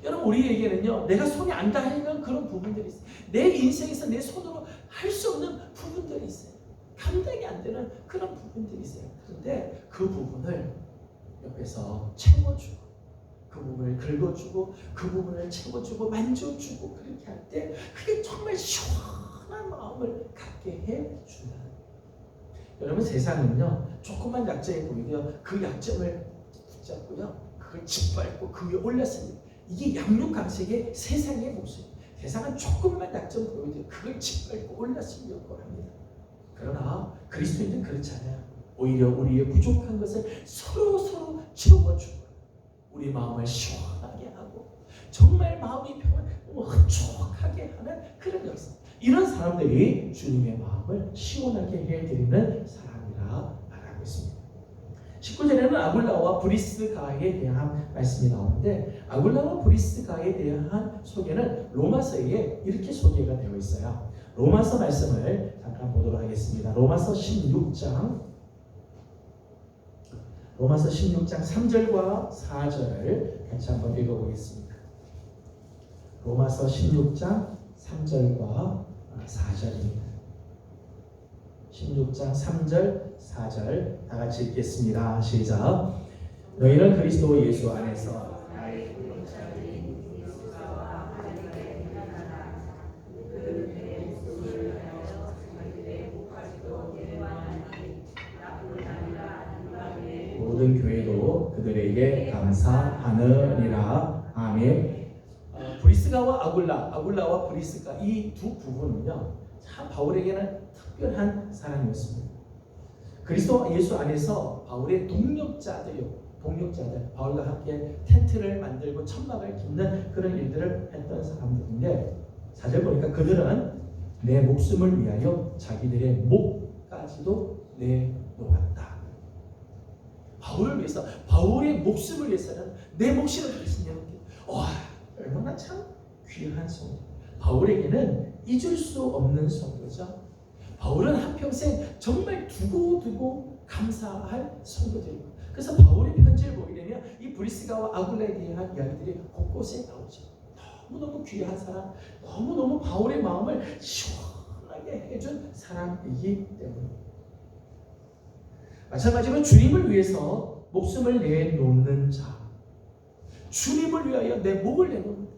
여러분 우리에게는요 내가 손이 안 닿는 그런 부분들이 있어요. 내 인생에서 내 손으로 할 수 없는 부분들이 있어요. 감당이 안 되는 그런 부분들이 있어요. 그런데 그 부분을 옆에서 채워주고 그 부분을 긁어주고 그 부분을 채워주고 만져주고 그렇게 할 때 그게 정말 시원한 마음을 갖게 해준다. 여러분 세상은요 조금만 약점이 보이면 그 약점을 붙잡고요 그걸 짓밟고 그 위에 올렸습니다. 이게 양육강식의 세상의 모습. 세상은 조금만 약점 보이면 그걸 짓밟고 올렸으려고 합니다. 그러나 그리스도인은 그렇지 않아요. 오히려 우리의 부족한 것을 서로 채워주고 우리 마음을 시원하게 하고 정말 마음이 흡족하게 하는 그런 역사. 이런 사람들이 주님의 마음을 시원하게 해드리는 사람이라 말하고 있습니다. 19절에는 아굴라와 브리스가에 대한 말씀이 나오는데 아굴라와 브리스가에 대한 소개는 로마서에 이렇게 소개가 되어 있어요. 로마서 말씀을 잠깐 보도록 하겠습니다. 로마서 16장 3절과 4절을 같이 한번 읽어보겠습니다. 로마서 16장 3절과 4절입니다. 16장 3절 4절 다 같이 읽겠습니다. 시작. 너희는 그리스도 예수 안에서 모든 교회도 그들에게 감사하느니라. 아멘. 브리스가와 아굴라와 브리스가 이 두 부분은요 참 바울에게는 특별한 사람이었습니다. 그리스도 예수 안에서 바울의 동력자들 바울과 함께 텐트를 만들고 천막을 깁는 그런 일들을 했던 사람들인데 4절 보니까 그들은 내 목숨을 위하여 자기들의 목까지도 내놓았다. 바울을 위해서 바울의 목숨을 위해서는 내 몫이라도 했으면 와 얼마나 참 귀한 성도. 바울에게는 잊을 수 없는 성도죠. 바울은 한평생 정말 두고 감사할 성도들이고 그래서 바울의 편지를 보게 되면 이 브리스가와 아굴라에 대한 이야기들이 곳곳에 나오죠. 너무너무 귀한 사람, 너무너무 바울의 마음을 시원하게 해준 사람이기 때문입니다. 마찬가지로 주님을 위해서 목숨을 내놓는 자, 주님을 위하여 내 목을 내놓는,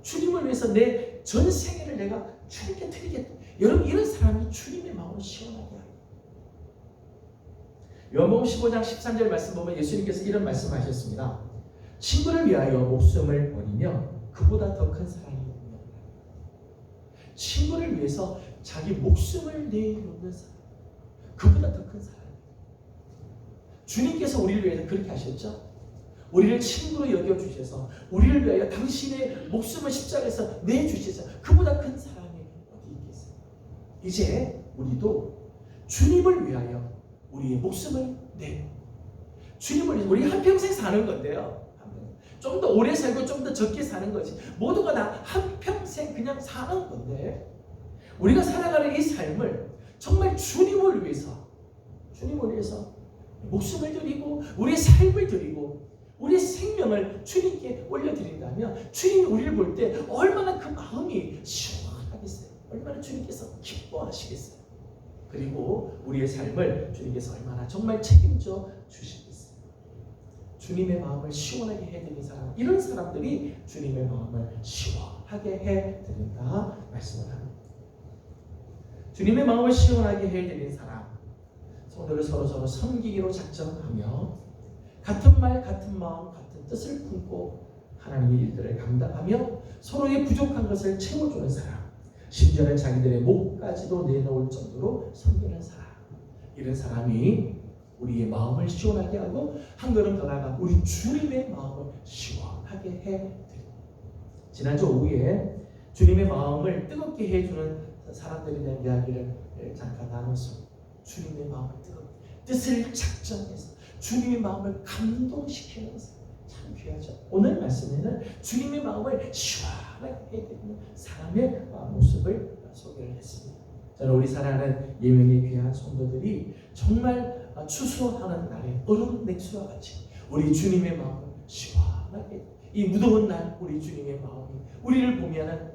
주님을 위해서 내 전 생애를 내가 주님께 드리겠다. 여러분 이런 사람이 주님의 마음을 시원하게 합니다. 요한복음 15장 13절 말씀 보면 예수님께서 이런 말씀하셨습니다. 친구를 위하여 목숨을 버리면 그보다 더 큰 사랑이 없느니라. 친구를 위해서 자기 목숨을 내놓는 사람, 그보다 더 큰 사랑. 주님께서 우리를 위해서 그렇게 하셨죠. 우리를 친구로 여겨주셔서 우리를 위하여 당신의 목숨을 십자가에서 내주셔서 그보다 큰 사랑이 어디 있겠어요. 이제 우리도 주님을 위하여 우리의 목숨을 내요. 주님을 위해서 우리 한평생 사는 건데요. 좀 더 오래 살고 좀 더 적게 사는 거지. 모두가 다 한평생 그냥 사는 건데 우리가 살아가는 이 삶을 정말 주님을 위해서 목숨을 드리고 우리의 삶을 드리고 우리의 생명을 주님께 올려드린다면 주님이 우리를 볼 때 얼마나 그 마음이 시원하겠어요. 얼마나 주님께서 기뻐하시겠어요. 그리고 우리의 삶을 주님께서 얼마나 정말 책임져 주시겠어요. 주님의 마음을 시원하게 해드린 사람, 이런 사람들이 주님의 마음을 시원하게 해드린다 말씀을 합니다. 주님의 마음을 시원하게 해드린 사람, 성도를 서로 섬기기로 작정하며 같은 말, 같은 마음, 같은 뜻을 품고 하나님의 일들을 감당하며 서로의 부족한 것을 채워주는 사람, 심지어는 자기들의 목까지도 내놓을 정도로 섬기는 사람, 이런 사람이 우리의 마음을 시원하게 하고 한 걸음 더 나아가 우리 주님의 마음을 시원하게 해드립니다. 지난주 오후에 주님의 마음을 뜨겁게 해주는 사람들에 대한 이야기를 잠깐 나눠서 주님의 마음을 뜻을 작정해서 주님의 마음을 감동시키면서 참 귀하죠. 오늘 말씀에는 주님의 마음을 시원하게 해야 되는 사람의 모습을 소개를 했습니다. 저는 우리 사랑하는 예명의 귀한 성도들이 정말 추수하는 날에 얼음 냉수와 같이 우리 주님의 마음을 시원하게, 이 무더운 날 우리 주님의 마음이 우리를 보면은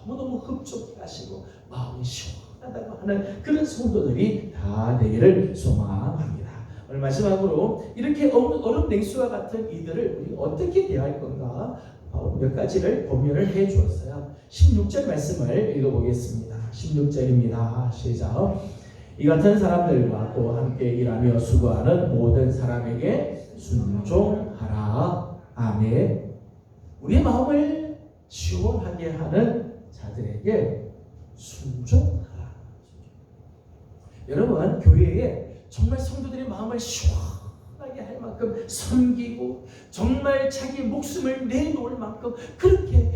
너무너무 흡족해 하시고 마음이 시원하다고 하는 그런 성도들이 다 되기를 소망합니다. 오늘 마지막으로 이렇게 얼음 냉수와 같은 이들을 우리 어떻게 대할 건가 몇 가지를 고민을 해 주었어요. 16절 말씀을 읽어보겠습니다. 16절입니다. 시작. 이 같은 사람들과 또 함께 일하며 수고하는 모든 사람에게 순종하라. 아멘. 우리의 마음을 시원하게 하는 자들에게 순종하라. 여러분, 교회에 정말 성도들의 마음을 시원하게 할 만큼 섬기고 정말 자기 목숨을 내놓을 만큼 그렇게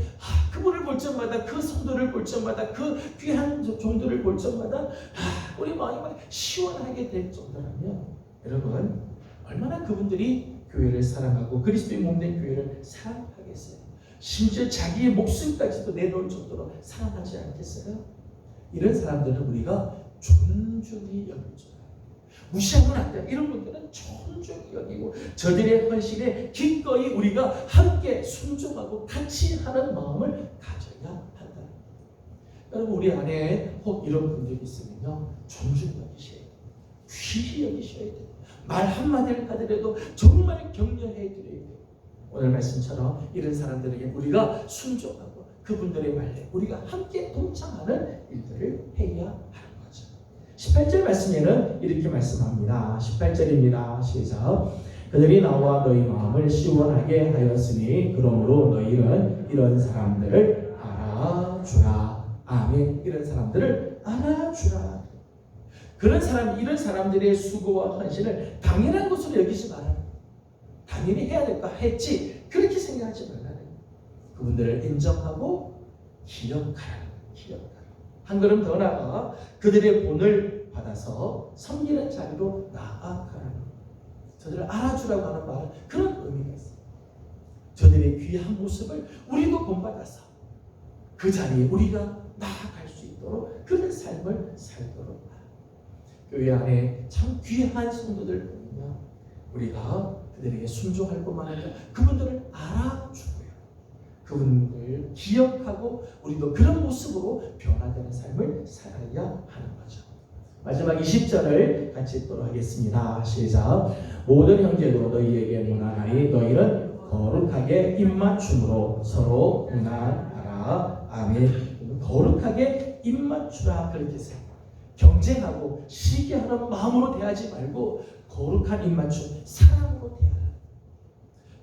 그분을 볼 적마다, 그 성도를 볼 적마다, 그 귀한 종들을 볼 적마다 우리 마음이 시원하게 될 정도라면 여러분, 얼마나 그분들이 교회를 사랑하고 그리스도의 몸된 교회를 사랑하겠어요. 심지어 자기의 목숨까지도 내놓을 정도로 사랑하지 않겠어요? 이런 사람들은 우리가 존중히 여길 줄 알아요. 무시하면 안 돼요. 이런 분들은 존중히 여기고 저들의 헌신에 기꺼이 우리가 함께 순종하고 같이 하는 마음을 가져야 한다. 여러분, 우리 안에 혹 이런 분들이 있으면요, 존중 여기셔야 돼요. 귀히 여기셔야 돼요. 말 한마디를 하더라도 정말 격려해 드려야 돼요. 오늘 말씀처럼 이런 사람들에게 우리가 순종하고 그분들의 말에 우리가 함께 동참하는 일들을 해야 하는 거죠. 18절 말씀에는 이렇게 말씀합니다. 18절입니다. 시작. 그들이 나와 너희 마음을 시원하게 하였으니 그러므로 너희는 이런 사람들을 알아주라. 아멘. 이런 사람들을 알아주라. 그런 사람, 이런 사람들의 수고와 헌신을 당연한 것으로 여기지 말아요. 당연히 해야 될 거 했지, 그렇게 생각하지 말라는 거예요. 그분들을 인정하고 기억하라. 한 걸음 더 나아가 그들의 본을 받아서 섬기는 자리로 나아가라는 거예요. 저들을 알아주라고 하는 말은 그런 의미가 있어요. 저들의 귀한 모습을 우리도 본받아서 그 자리에 우리가 나아갈 수 있도록 그런 삶을 살도록 하라. 교회 안에 참 귀한 성도들 보면 우리가 그들에게 순종할 뿐만 아니라 그분들을 알아주고요. 그분들 기억하고 우리도 그런 모습으로 변화되는 삶을 살아야 하는 거죠. 마지막 20절을 같이 읽도록 하겠습니다. 시작. 모든 형제도 너희에게 문안하니 너희는 거룩하게 입맞춤으로 서로 문안하라. 아멘. 거룩하게 입맞추라. 그렇게 생각합니다. 경쟁하고 시기하는 마음으로 대하지 말고 거룩한 입맞춤, 사랑으로 대하라.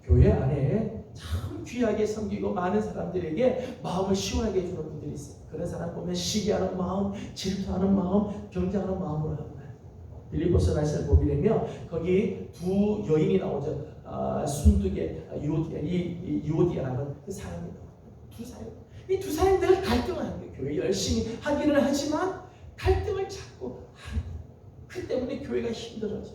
교회 안에 참 귀하게 섬기고 많은 사람들에게 마음을 시원하게 해주는 분들이 있어요. 그런 사람 보면 시기하는 마음, 질투하는 마음, 경쟁하는 마음으로 하고 빌립보서 말씀을 보게 되면 거기 두 여인이 나오죠. 순두개 유오디아라는 그 사람이 나와요. 두 사람. 이 두 사람들은 갈등을 하는 거예요. 교회 열심히 하기는 하지만 갈등을 찾고 그 때문에 교회가 힘들어져.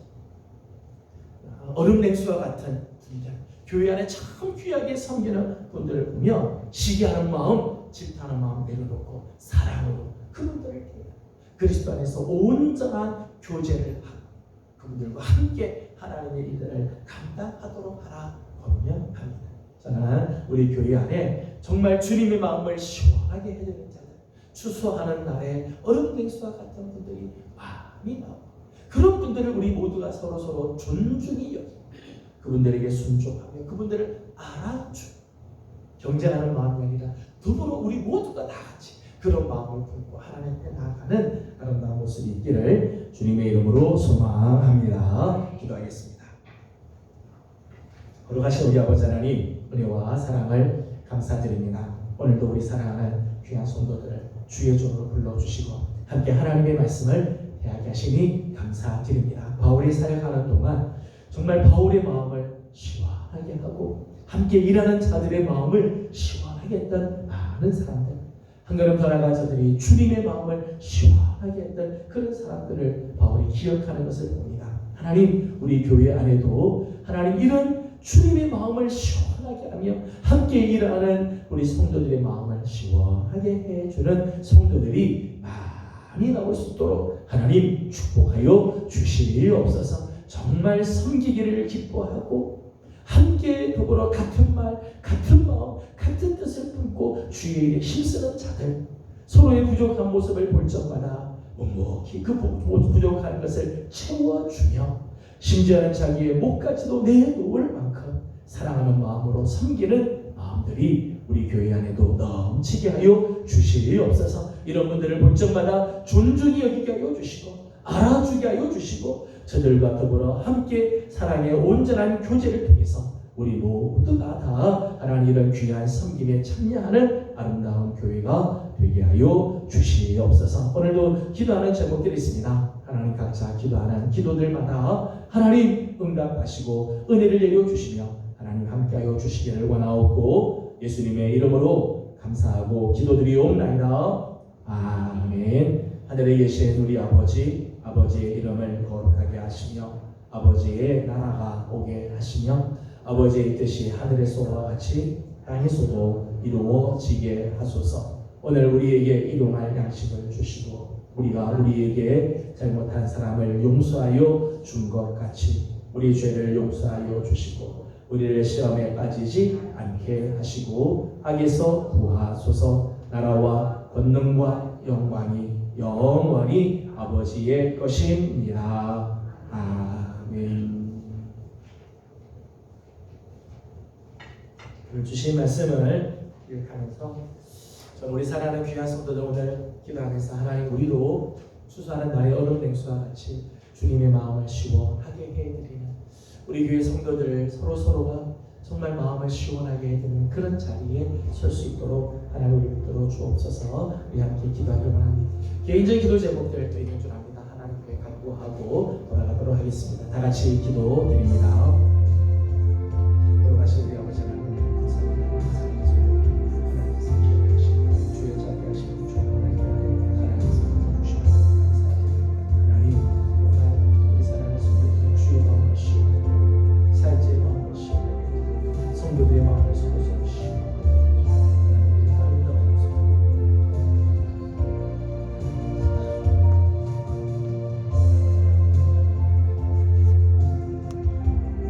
얼음 냉수와 같은 분들, 교회 안에 참 귀하게 섬기는 분들을 보면 시기하는 마음, 질투하는 마음 내려놓고 사랑으로 그분들을 대해요. 그리스도 안에서 온전한 교제를 하고 그분들과 함께 하나님의 일들을 감당하도록 하라 권면합니다. 저는 우리 교회 안에 정말 주님의 마음을 시원하게 해주는 자들, 추수하는 날에 얼음 냉수와 같은 분들이 많이 나오고 그런 분들을 우리 모두가 서로 존중히 여기고 그분들에게 순종하며 그분들을 알아주고 경쟁하는 마음이 아니라 더불어 우리 모두가 나같이 그런 마음을 품고 하나님 앞에 나아가는 아름다운 모습이 있기를 주님의 이름으로 소망합니다. 기도하겠습니다. 거룩하신 우리 아버지 하나님, 은혜와 사랑을 감사드립니다. 오늘도 우리 사랑하는 귀한 성도들을 주의 종으로 불러주시고 함께 하나님의 말씀을 대하게 하시니 감사드립니다. 바울이 사역하는 동안 정말 바울의 마음을 시원하게 하고 함께 일하는 자들의 마음을 시원하게 했던 많은 사람들, 한 걸음 더 나아가 저들이 주님의 마음을 시원하게 했던 그런 사람들을 바울이 기억하는 것을 봅니다. 하나님, 우리 교회 안에도 하나님 이런 주님의 마음을 시원하게 하며 함께 일하는 우리 성도들의 마음을 시원하게 해주는 성도들이 많이 나올 수 있도록 하나님 축복하여 주시옵소서. 정말 섬기기를 기뻐하고 함께 더불어 같은 말, 같은 마음, 같은 뜻을 품고 주의 일에 힘쓰는 자들, 서로의 부족한 모습을 볼 적마다 묵묵히 그 부족한 것을 채워주며 심지어는 자기의 목까지도 내놓을 만큼 사랑하는 마음으로 섬기는 마음들이 우리 교회 안에도 넘치게 하여 주시옵소서. 이런 분들을 볼 적마다 존중히 여기게 하여 주시고 알아주게 하여 주시고 저들과 더불어 함께 사랑의 온전한 교제를 통해서 우리 모두가 다 하나님 이런 귀한 섬김에 참여하는 아름다운 교회가 되게 하여 주시옵소서. 오늘도 기도하는 제목들이 있습니다. 하나님 각자 기도하는 기도들마다 하나님 응답하시고 은혜를 내려주시며 하나님 함께하여 주시기를 원하옵고 예수님의 이름으로 감사하고 기도드리옵나이다. 아멘. 하늘에 계신 우리 아버지, 아버지의 이름을 거룩하게 하시며 아버지의 나라가 오게 하시며 아버지의 뜻이 하늘에서와 같이 땅에서도 이루어지게 하소서. 오늘 우리에게 일용할 양식을 주시고 우리가 우리에게 잘못한 사람을 용서하여 준 것 같이 우리 죄를 용서하여 주시고 우리를 시험에 빠지지 않게 하시고 악에서 구하소서. 나라와 권능과 영광이 영원히 아버지의 것입니다. 아멘. 주신 말씀을 기억하면서 우리 사랑하는 귀한 성도들 오늘 기도하면서 하나님 우리도 추수하는 날의 얼음 냉수와 같이 주님의 마음을 시원하게 해드리는 우리 교회 성도들을 서로가 정말 마음을 시원하게 해드리는 그런 자리에 설 수 있도록 하나님 우리 붙들어 주옵소서. 우리 함께 기도하기를 원합니다. 개인적인 기도 제목들 또 있는 줄 압니다. 하나님께 간구하고 돌아가도록 하겠습니다. 다 같이 기도드립니다.